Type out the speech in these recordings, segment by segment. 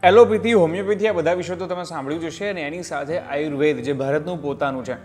Allopathy, homeopathy આ બધા વિષયો તો તમે સાંભળ્યું જ હશે અને એની સાથે આયુર્વેદ જે ભારતનું પોતાનું છે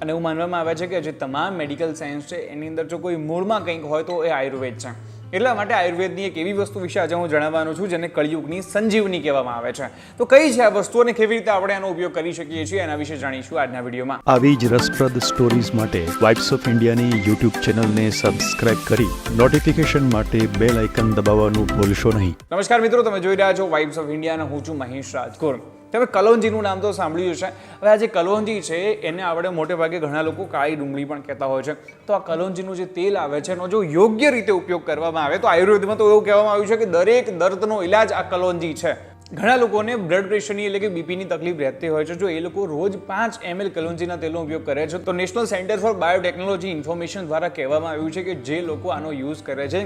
અને એવું માનવામાં આવે છે કે જે તમામ મેડિકલ સાયન્સ છે એની અંદર જો કોઈ મૂળમાં કંઈક હોય તો એ આયુર્વેદ છે. એટલા માટે આયુર્વેદની એક એવી વસ્તુ વિશે આજે હું જણાવવાનો છું જેને કળિયુગની સંજીવની કહેવામાં આવે છે. તો કઈ છે આ વસ્તુ અને કેવી રીતે આપણે આનો ઉપયોગ કરી શકીએ છીએ એના વિશે જાણીશું આજના વિડીયોમાં. આવી જ રસપ્રદ સ્ટોરીઝ માટે વાઇબ્સ ઓફ ઇન્ડિયાની યુટ્યુબ ચેનલને સબસ્ક્રાઇબ કરી નોટિફિકેશન માટે બેલ આઇકન દબાવવાનું ભૂલશો નહીં. નમસ્કાર મિત્રો, તમે જોઈ રહ્યા છો વાઇબ્સ ઓફ ઇન્ડિયા અને હું છું મહેશ રાજકોર. તમે કલોંજીનું નામ તો સાંભળ્યું હશે. હવે આ જે કલોંજી છે એને આપણે મોટે ભાગે ઘણા લોકો કાળી ડુંગળી પણ કહેતા હોય છે. તો આ કલોંજીનું જે તેલ આવે છે એનો જો યોગ્ય રીતે ઉપયોગ કરવામાં આવે તો આયુર્વેદમાં તો એવું કહેવામાં આવ્યું છે કે દરેક દર્દનો ઇલાજ આ કલોંજી છે. ઘણા લોકોને બ્લડ પ્રેશરની એટલે કે બીપીની તકલીફ રહેતી હોય છે. જો એ લોકો રોજ 5 ml કલોંજીના તેલનો ઉપયોગ કરે છે તો national centre for biotechnology information દ્વારા કહેવામાં આવ્યું છે કે જે લોકો આનો યુઝ કરે છે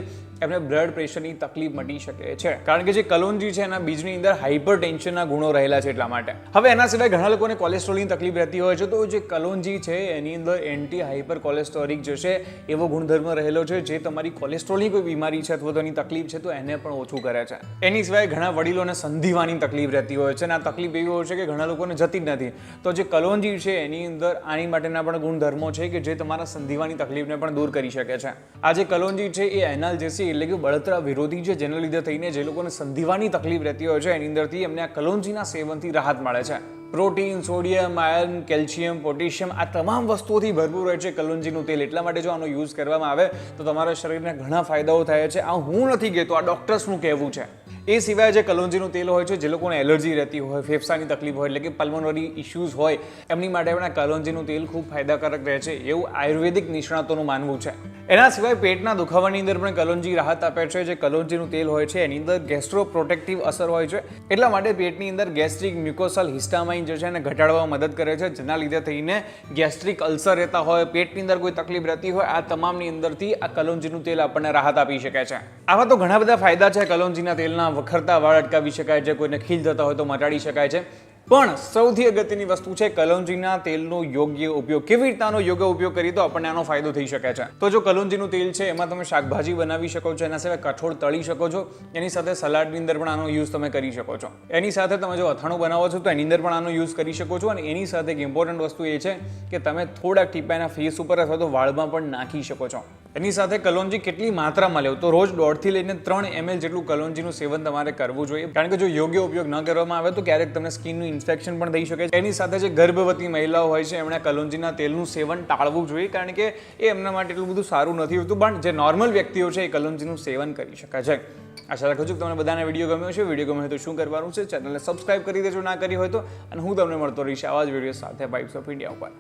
એમને બ્લડ પ્રેશરની તકલીફ મટી શકે છે. કારણ કે જે કલોંજી છે એના બીજની અંદર હાઇપર ટેન્શનના ગુણો રહેલા છે એટલા માટે. હવે એના સિવાય ઘણા લોકોને કોલેસ્ટ્રોલની તકલીફ રહેતી હોય છે તો જે કલોંજી છે એની અંદર એન્ટી હાઇપર કોલેસ્ટોરિક જે છે એવો ગુણધર્મ રહેલો છે જે તમારી કોલેસ્ટ્રોલની કોઈ બીમારી છે અથવા તો એની તકલીફ છે તો એને પણ ઓછું કરે છે. એની સિવાય ઘણા વડીલોને સંધિવાની તકલીફ રહેતી હોય છે અને આ તકલીફ એવી હોય છે કે ઘણા લોકોને જતી જ નથી. તો જે કલોંજી છે એની અંદર આની માટેના પણ ગુણધર્મો છે કે જે તમારા સંધિવાની તકલીફને પણ દૂર કરી શકે છે. આ જે કલોંજી છે એ એનાલ્જેસિક એટલે કે બળતરા વિરોધી છે જેના લીધે થઈને જે લોકોને સંધિવાની તકલીફ રહેતી હોય છે એની અંદરથી એમને આ કલોંજીના સેવનથી રાહત મળે છે. Protein, sodium, iron, calcium, potassium આ તમામ વસ્તુઓથી ભરપૂર હોય છે કલોંજીનું તેલ. એટલા માટે જો આનો યુઝ કરવામાં આવે તો તમારા શરીરને ઘણા ફાયદાઓ થાય છે. આ હું નથી કહેતો, આ ડોક્ટર્સનું કહેવું છે. એ સિવાય જે કલોંજીનું તેલ હોય છે જે લોકોને એલર્જી રહેતી હોય, ફેફસાની તકલીફ હોય એટલે કે પલ્મોનરી ઇશ્યુઝ હોય એમની માટે પણ આ કલોંજીનું તેલ ખૂબ ફાયદાકારક રહે છે એવું આયુર્વેદિક નિષ્ણાતોનું માનવું છે. એના સિવાય પેટના દુખાવાની અંદર પણ કલોંજી રાહત આપે છે. જે કલોંજીનું તેલ હોય છે એની અંદર ગેસ્ટ્રો પ્રોટેક્ટિવ અસર હોય છે. એટલા માટે પેટની અંદર ગેસ્ટ્રિક મ્યુકોસલ હિસ્ટામાઇન જે છે એને ઘટાડવામાં મદદ કરે છે જેના લીધે થઈને ગેસ્ટ્રિક અલ્સર રહેતા હોય, પેટની અંદર કોઈ તકલીફ રહેતી હોય આ તમામની અંદરથી આ કલોંજીનું તેલ આપણને રાહત આપી શકે છે. આવા તો ઘણા બધા ફાયદા છે કલોંજીના તેલના. વખરતા વાળ અટકાવી શકાય છે, કોઈને ખીલ થતા હોય તો મટાડી શકાય છે. પણ સૌથી અગત્યની વસ્તુ છે કલોંજીના તેલનો યોગ્ય ઉપયોગ. કેવી રીતનાનો યોગ્ય ઉપયોગ કરીએ તો આપણને આનો ફાયદો થઈ શકે છે. તો જો કલોંજીનું તેલ છે એમાં તમે શાકભાજી બનાવી શકો છો, એના સિવાય કઠોળ તળી શકો છો, એની સાથે સલાડની અંદર પણ આનો યુઝ તમે કરી શકો છો. એની સાથે તમે જો અથાણું બનાવો છો તો એની અંદર પણ આનો યુઝ કરી શકો છો. અને એની સાથે એક ઇમ્પોર્ટન્ટ વસ્તુ એ છે કે તમે થોડાક ટીપા એના ફેસ ઉપર અથવા તો વાળમાં પણ નાખી શકો છો. એની સાથે કલોંજી કેટલી માત્રામાં લેવું તો રોજ 1.5 થી લઈને 3 ml જેટલું કલોંજીનું સેવન તમારે કરવું જોઈએ. કારણ કે જો યોગ્ય ઉપયોગ ન કરવામાં આવે તો ક્યારેક તમને સ્કિનનું ઇન્ફેક્શન પણ થઈ શકે છે. એની સાથે જે ગર્ભવતી મહિલાઓ હોય છે એમણે કલોંજીના તેલનું સેવન ટાળવું જોઈએ કારણ કે એ એમના માટે એટલું બધું સારું નથી હોતું. પણ જે નોર્મલ વ્યક્તિઓ છે એ કલોંજીનું સેવન કરી શકે છે. આશા રાખું છું કે તમને બધાને વિડીયો ગમ્યો છે. વિડીયો ગમ્યો હોય તો શું કરવાનું છે, ચેનલને સબસ્ક્રાઇબ કરી દેજો ના કરી હોય તો. અને હું તમને મળતો રહીશ આવા જ વિડીયો સાથે વાઇબ્સ ઓફ ઇન્ડિયા ઉપર.